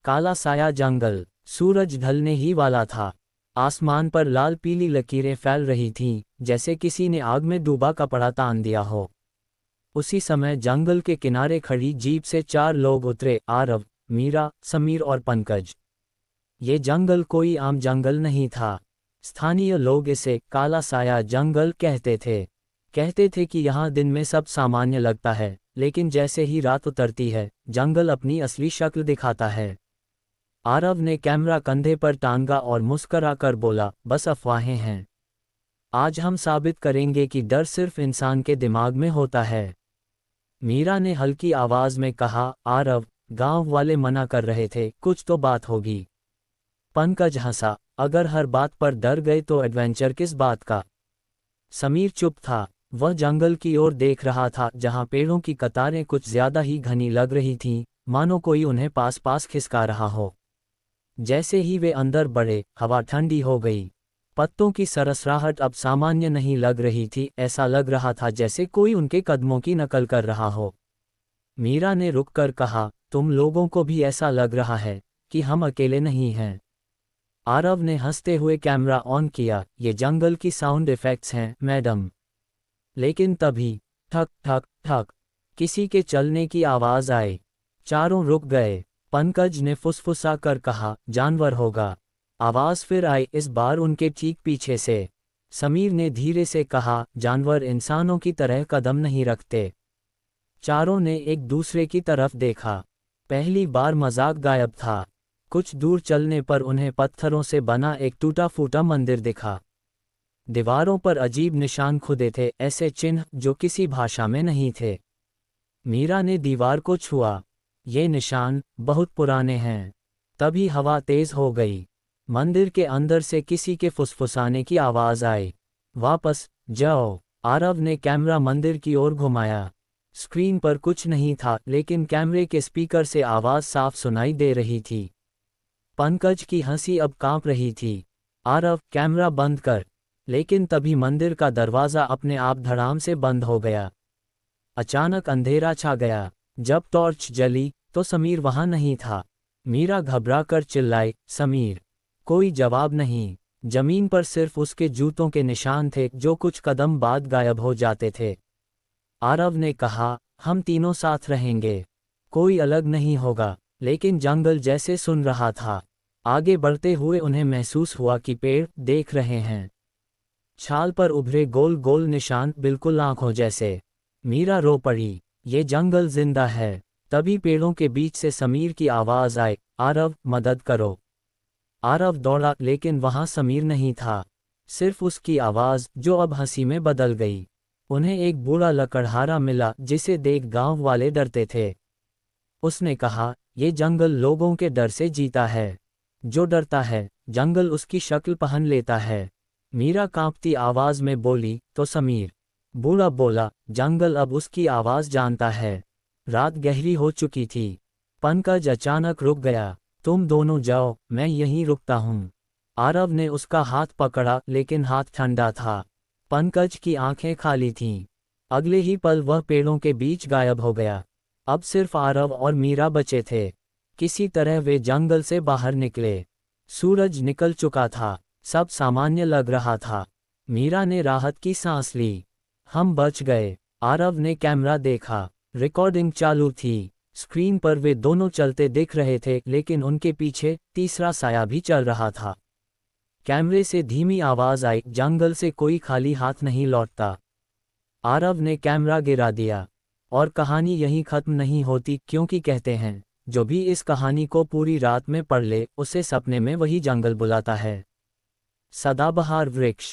काला साया जंगल। सूरज ढलने ही वाला था। आसमान पर लाल पीली लकीरें फैल रही थीं, जैसे किसी ने आग में डूबा कपड़ा तान दिया हो। उसी समय जंगल के किनारे खड़ी जीप से 4 लोग उतरे, आरव, मीरा, समीर और पंकज। ये जंगल कोई आम जंगल नहीं था। स्थानीय लोग इसे काला साया जंगल कहते थे। कहते थे कि यहाँ दिन में सब सामान्य लगता है, लेकिन जैसे ही रात उतरती है, जंगल अपनी असली शक्ल दिखाता है। आरव ने कैमरा कंधे पर टांगा और मुस्करा कर बोला, बस अफवाहें हैं। आज हम साबित करेंगे कि डर सिर्फ इंसान के दिमाग में होता है। मीरा ने हल्की आवाज में कहा, आरव, गांव वाले मना कर रहे थे, कुछ तो बात होगी। पंकज हंसा, अगर हर बात पर डर गए तो एडवेंचर किस बात का। समीर चुप था। वह जंगल की ओर देख रहा था, जहां पेड़ों की कतारें कुछ ज्यादा ही घनी लग रही थीं, मानो कोई उन्हें पास पास खिसका रहा हो। जैसे ही वे अंदर बढ़े, हवा ठंडी हो गई। पत्तों की सरसराहट अब सामान्य नहीं लग रही थी, ऐसा लग रहा था जैसे कोई उनके कदमों की नकल कर रहा हो। मीरा ने रुककर कहा, तुम लोगों को भी ऐसा लग रहा है कि हम अकेले नहीं हैं। आरव ने हंसते हुए कैमरा ऑन किया, ये जंगल की साउंड इफेक्ट्स हैं, मैडम। लेकिन तभी ठक ठक ठक किसी के चलने की आवाज आई। चारों रुक गए। पंकज ने फुसफुसा कर कहा, जानवर होगा। आवाज फिर आई, इस बार उनके ठीक पीछे से। समीर ने धीरे से कहा, जानवर इंसानों की तरह कदम नहीं रखते। चारों ने एक दूसरे की तरफ देखा। पहली बार मजाक गायब था। कुछ दूर चलने पर उन्हें पत्थरों से बना एक टूटा फूटा मंदिर दिखा। दीवारों पर अजीब निशान खुदे थे, ऐसे चिन्ह जो किसी भाषा में नहीं थे। मीरा ने दीवार को छुआ। ये निशान बहुत पुराने हैं। तभी हवा तेज हो गई। मंदिर के अंदर से किसी के फुसफुसाने की आवाज आई, वापस जाओ। आरव ने कैमरा मंदिर की ओर घुमाया। स्क्रीन पर कुछ नहीं था, लेकिन कैमरे के स्पीकर से आवाज साफ सुनाई दे रही थी। पंकज की हंसी अब कांप रही थी। आरव, कैमरा बंद कर। लेकिन तभी मंदिर का दरवाजा अपने आप धड़ाम से बंद हो गया। अचानक अंधेरा छा गया। जब टॉर्च जली तो समीर वहां नहीं था। मीरा घबरा कर चिल्लाई, समीर। कोई जवाब नहीं। जमीन पर सिर्फ उसके जूतों के निशान थे, जो कुछ कदम बाद गायब हो जाते थे। आरव ने कहा, हम तीनों साथ रहेंगे, कोई अलग नहीं होगा। लेकिन जंगल जैसे सुन रहा था। आगे बढ़ते हुए उन्हें महसूस हुआ कि पेड़ देख रहे हैं। छाल पर उभरे गोल गोल निशान, बिल्कुल आंखों जैसे। मीरा रो पड़ी, ये जंगल जिंदा है। तभी पेड़ों के बीच से समीर की आवाज आई, आरव, मदद करो। आरव दौड़ा, लेकिन वहां समीर नहीं था। सिर्फ उसकी आवाज, जो अब हंसी में बदल गई। उन्हें एक बूढ़ा लकड़हारा मिला, जिसे देख गांव वाले डरते थे। उसने कहा, ये जंगल लोगों के डर से जीता है। जो डरता है, जंगल उसकी शक्ल पहन लेता है। मीरा कांपती आवाज में बोली, तो समीर। बूढ़ा बोला, जंगल अब उसकी आवाज जानता है। रात गहरी हो चुकी थी। पंकज अचानक रुक गया। तुम दोनों जाओ, मैं यहीं रुकता हूँ। आरव ने उसका हाथ पकड़ा, लेकिन हाथ ठंडा था। पंकज की आंखें खाली थीं। अगले ही पल वह पेड़ों के बीच गायब हो गया। अब सिर्फ आरव और मीरा बचे थे। किसी तरह वे जंगल से बाहर निकले। सूरज निकल चुका था। सब सामान्य लग रहा था। मीरा ने राहत की सांस ली। हम बच गए। आरव ने कैमरा देखा। रिकॉर्डिंग चालू थी। स्क्रीन पर वे दोनों चलते दिख रहे थे, लेकिन उनके पीछे तीसरा साया भी चल रहा था। कैमरे से धीमी आवाज आई, जंगल से कोई खाली हाथ नहीं लौटता। आरव ने कैमरा गिरा दिया। और कहानी यहीं खत्म नहीं होती, क्योंकि कहते हैं, जो भी इस कहानी को पूरी रात में पढ़ ले, उसे सपने में वही जंगल बुलाता है। सदाबहार वृक्ष।